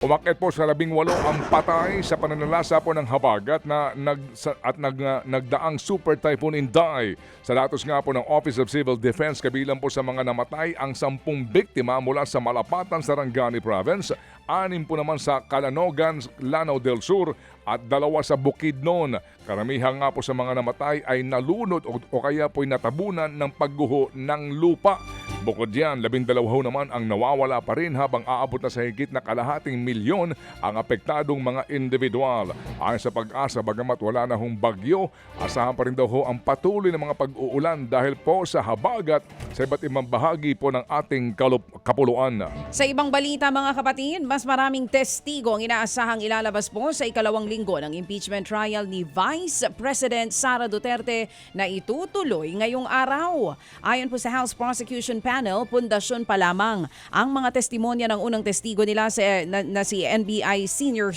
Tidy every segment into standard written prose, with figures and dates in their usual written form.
Umakyat po sa 18 ang patay sa pananalasa po ng habagat nagdaang Super Typhoon Inday. Sa datos nga po ng Office of Civil Defense, kabilang po sa mga namatay ang 10 biktima mula sa Malapatan, Sarangani Province, 6 po naman sa Calanogan, Lanao del Sur at 2 sa Bukidnon. Karamihan nga po sa mga namatay ay nalunod o kaya po'y natabunan ng pagguho ng lupa. Bukod diyan, 12 naman ang nawawala pa rin habang aabot na sa higit na kalahating milyon ang apektadong mga individual. Ayon sa Pag-asa, bagamat wala na hong bagyo, asahan pa rin daw ho ang patuloy na mga pag-uulan dahil po sa habagat sa iba't ibang bahagi po ng ating kapuluan. Sa ibang balita mga kapatid, mas maraming testigo ang inaasahang ilalabas po sa ikalawang linggo ng impeachment trial ni Vice President Sara Duterte na itutuloy ngayong araw. Ayon po sa House Prosecution Panel, pundasyon pa lamang ang mga testimonya ng unang testigo nila na si NBI Senior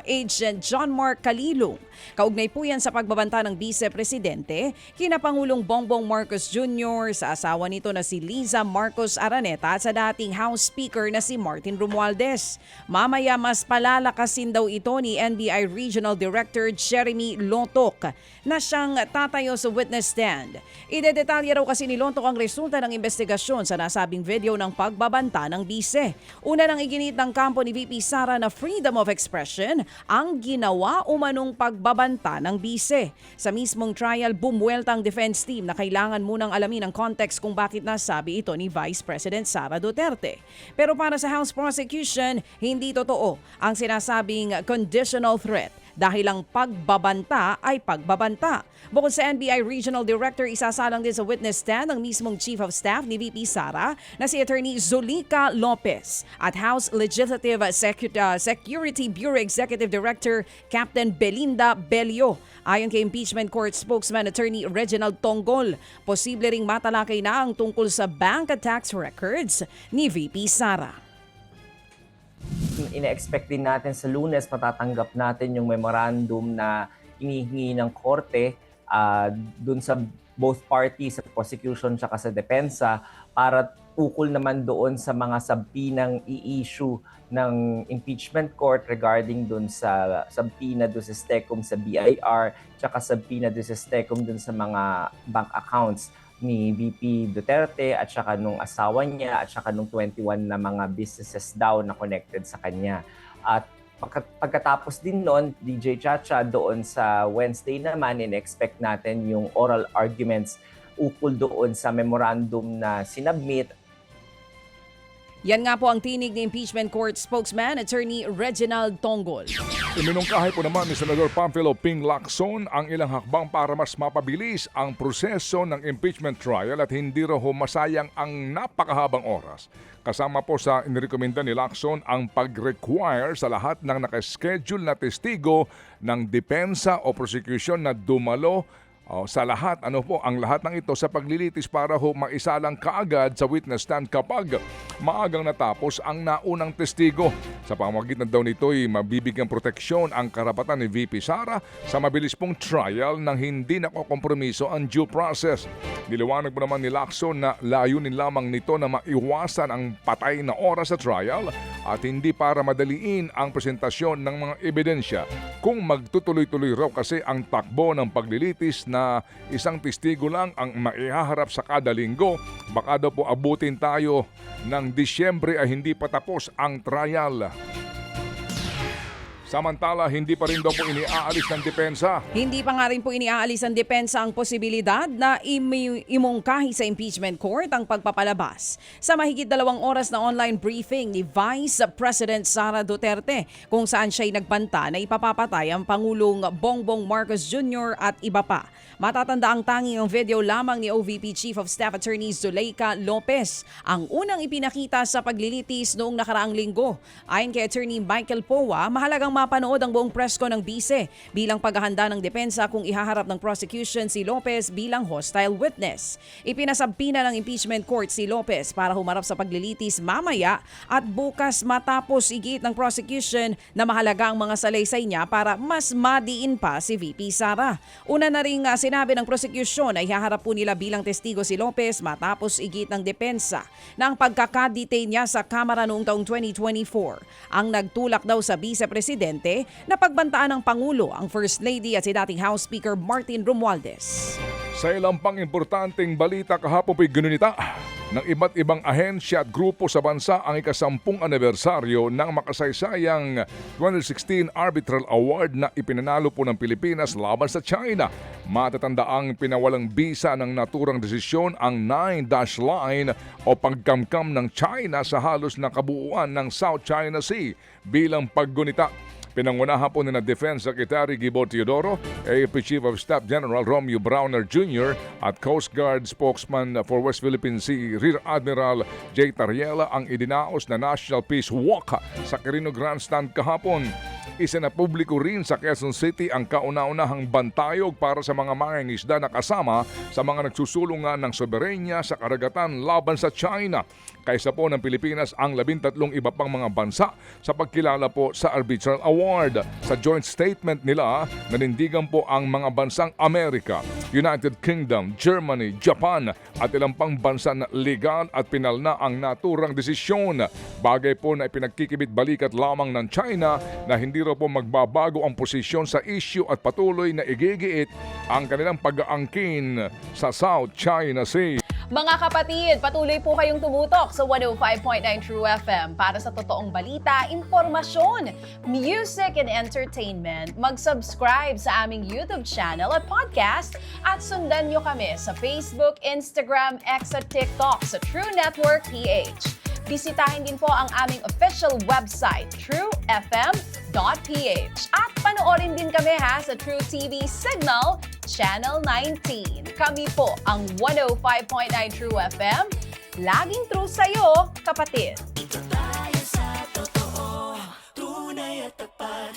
Agent John Mark Calilong. Kaugnay po yan sa pagbabanta ng Vice Presidente, kina Pangulong Bongbong Marcos Jr., sa asawa nito na si Liza Marcos Araneta at sa dating House Speaker na si Martin Romualdez. Mamaya mas palalakasin daw ito ni NBI Regional Director Jeremy Lontok na siyang tatayo sa witness stand. Idedetalye raw kasi ni Lontok ang resulta ng investigasyon sa nasabing video ng pagbabanta ng bise. Una nang iginit ng kampo ni VP Sara na freedom of expression ang ginawa umanong pagbabanta ng bise. Sa mismong trial, bumuelta ang defense team na kailangan munang alamin ang context kung bakit nasabi ito ni Vice President Sara Duterte. Pero para sa House Prosecution, hindi totoo ang sinasabing conditional threat dahil ang pagbabanta ay pagbabanta. Bukod sa NBI Regional Director, isasalang din sa witness stand ang mismong Chief of Staff ni VP Sara na si Attorney Zulica Lopez at House Legislative Security Bureau Executive Director Captain Belinda Belio. Ayon kay Impeachment Court spokesman Attorney Reginald Tonggol, posible ring matalakay na ang tungkol sa bank tax records ni VP Sara. Ina-expect din natin sa Lunes matatanggap natin yung memorandum na hinihingi ng korte dun sa both parties, sa prosecution at sa depensa, para ukol naman doon sa mga subpoenang i-issue ng impeachment court regarding dun sa subpoena doon sa STECOM sa BIR tsaka subpoena doon sa STECOM dun sa mga bank accounts ni VP Duterte at saka nung asawa niya at saka nung 21 na mga businesses daw na connected sa kanya. At pagkatapos din noon, DJ Chacha, doon sa Wednesday naman, in-expect natin yung oral arguments ukol doon sa memorandum na sinubmit. Yan nga po ang tinig ni Impeachment Court spokesman Attorney Reginald Tonggol. Iminungkahi po naman ni Senador Pamphilo Ping Lacson ang ilang hakbang para mas mapabilis ang proseso ng impeachment trial at hindi raw masayang ang napakahabang oras. Kasama po sa inirekomenda ni Lacson ang pag-require sa lahat ng nakaschedule na testigo ng depensa o prosecution na dumalo sa lahat, ang lahat ng ito sa paglilitis para maisalang kaagad sa witness stand kapag maagang natapos ang naunang testigo. Sa pamamagitan daw nito'y mabibigyan proteksyon ang karapatan ni VP Sara sa mabilis pong trial nang hindi nakokompromiso ang due process. Niliwanag mo naman ni Lacson na layunin lamang nito na maiwasan ang patay na oras sa trial at hindi para madaliin ang presentasyon ng mga ebidensya. Kung magtutuloy-tuloy raw kasi ang takbo ng paglilitis na isang testigo lang ang maihaharap sa kada linggo, baka daw po abutin tayo ng Disyembre ay hindi pa tapos ang trial. Samantala, hindi pa rin daw po iniaalis ng depensa. Hindi pa nga rin po iniaalis ng depensa ang posibilidad na imungkahi sa impeachment court ang pagpapalabas sa mahigit 2 oras na online briefing ni Vice President Sara Duterte kung saan siya'y nagbanta na ipapapatay ang Pangulong Bongbong Marcos Jr. at iba pa. Matatanda ang tanging ang video lamang ni OVP Chief of Staff Attorney Zulica Lopez, ang unang ipinakita sa paglilitis noong nakaraang linggo. Ayon kay Attorney Michael Powa, mahalagang mapanood ang buong presko ng bise bilang paghahanda ng depensa kung ihaharap ng prosecution si Lopez bilang hostile witness. Ipinasampina ng impeachment court si Lopez para humarap sa paglilitis mamaya at bukas matapos igit ng prosecution na mahalaga ang mga salaysay niya para mas madiin pa si VP Sara. Una na ring sinabi ng prosecution ay ihaharap po nila bilang testigo si Lopez matapos igit ng depensa na ang pagkakadetain niya sa Kamara noong taong 2024 ang nagtulak daw sa vice-presidente na pagbantaan ng Pangulo ang First Lady at si dating House Speaker Martin Romualdez. Sa ilang pang importanteng balita kahapon po'y ginunita ng iba't ibang ahensya at grupo sa bansa ang ika-10 anibersaryo ng makasaysayang 2016 Arbitral Award na ipinanalo po ng Pilipinas laban sa China. Matatandaang pinawalang bisa ng naturang desisyon ang 9-dash line o pagkamkam ng China sa halos na kabuuan ng South China Sea bilang paggunita. Pinangunahan po ni na Defense Secretary Gibo Teodoro, AFP Chief of Staff General Romeo Browner Jr. at Coast Guard spokesman for West Philippine Sea Rear Admiral J. Tariela ang idinaos na National Peace Walk sa Quirino Grandstand kahapon. Isinapubliko rin sa Quezon City ang kauna-unahang bantayog para sa mga mangingisda na kasama sa mga nagsusulungan ng soberenya sa karagatan laban sa China. Kaysa po ng Pilipinas ang 13 iba pang mga bansa sa pagkilala po sa Arbitral Award. Sa joint statement nila, nanindigan po ang mga bansang Amerika, United Kingdom, Germany, Japan at ilang pang bansa na legal at pinal na ang naturang desisyon. Bagay po na ipinagkikibit balikat lamang ng China na hindi raw po magbabago ang posisyon sa issue at patuloy na igigiit ang kanilang pag-aangkin sa South China Sea. Mga kapatid, patuloy po kayong tumutok sa 105.9 True FM para sa totoong balita, impormasyon, music and entertainment. Mag-subscribe sa aming YouTube channel at podcast at sundan nyo kami sa Facebook, Instagram, X at TikTok sa True Network PH. Bisitahin din po ang aming official website, truefm.ph. At panoorin din kami sa True TV Signal, Channel 19. Kami po ang 105.9 True FM. Laging true sa'yo, kapatid.